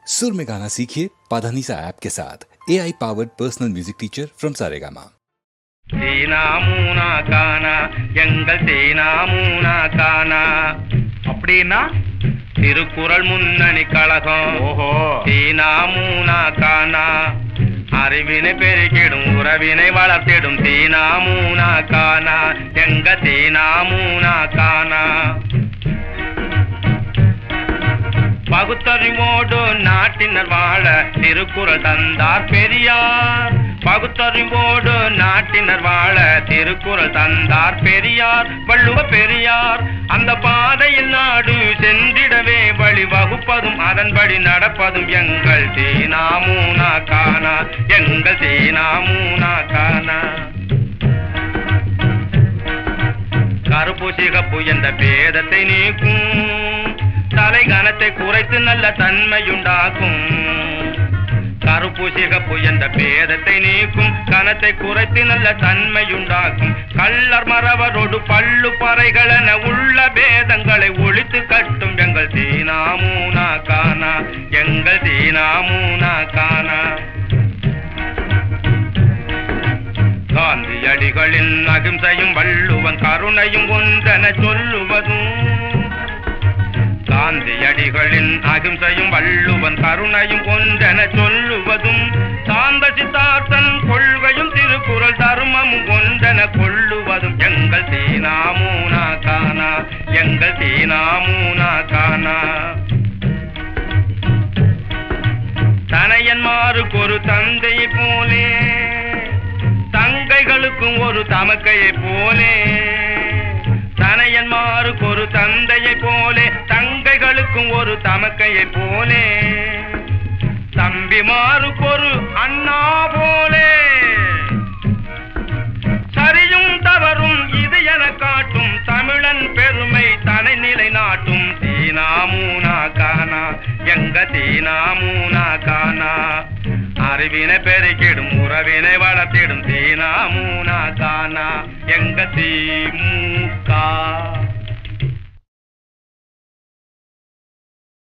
सुर में गाना सीखिए पाधानीसा ऐप के साथ AI powered personal music teacher from Saregama. தீனாமூனா கானா எங்கள் தீனாமூனா கானா அப்படின்னா திருக்குறள் முன்னணி கழகம். ஓஹோ, தீனாமூனா கானா அறிவினை பெருக்கிடும் உறவினை வளர்த்திடும் தீனாமூனா கானா எங்க தீனாமூனா கானா. பகுத்தறிவோடு நாட்டினர் வாழ திருக்குறள் தந்தார் பெரியார். பகுத்தறிவோடு நாட்டினர் வாழ திருக்குறள் தந்தார் பெரியார். வள்ளுவ பெரியார் அந்த பாதையில் நாடு சென்றிடவே வழி வகுப்பதும் அதன்படி நடப்பதும் எங்கள் தீனாமூனா கானா எங்கள் தீனாமூனா கானா. கருப்பு சிகப்பு என்ற பேதத்தை நீக்கும் தலை கனத்தை குறைத்து நல்ல தன்மையுண்டாக்கும். கருப்பு சிகப்பு என்ற பேதத்தை நீக்கும் கனத்தை குறைத்து நல்ல தன்மையுண்டாக்கும். கள்ளர் மறவரோடு பள்ளு பறைகளென உள்ள பேதங்களை ஒழித்து கட்டும் எங்கள் தீனாமூனா கானா எங்கள் தீனாமூனா கானா. காந்தியடிகளின் அகிம்சையும் வள்ளுவன் கருணையும் ஒன்றென சொல்லுவதும். காந்தியடிகளின் அகிம்சையும் வள்ளுவன் கருணையும் ஒன்றென சொல்லுவதும். சாந்த சித்தார்த்தன் கொள்கையும் திருக்குறள் தர்மமும் ஒன்றென கொள்ளுவதும் எங்கள் தீனாமூனா கானா எங்கள் தீனாமூனா கானா. தனையன்மாருக்கு ஒரு தந்தையை போலே தங்கைகளுக்கும் ஒரு தமக்கையை போலே. தனையன்மாருக்கு ஒரு தந்தையை போலே தங்கைகளுக்கும் ஒரு தமக்கையை போலே. தம்பிமாருக்கு ஒரு அண்ணா போலே. சரியும் தவறும் இது என காட்டும் தமிழன் பெருமை தனை நிலை நாட்டும் தீனாமூனா கானா எங்க தீனாமூனா கானா. அறிவினை பெருக்கிடும் உறவினை வளர்த்திடும் தீனாமூனா கானா எங்க தீமூனா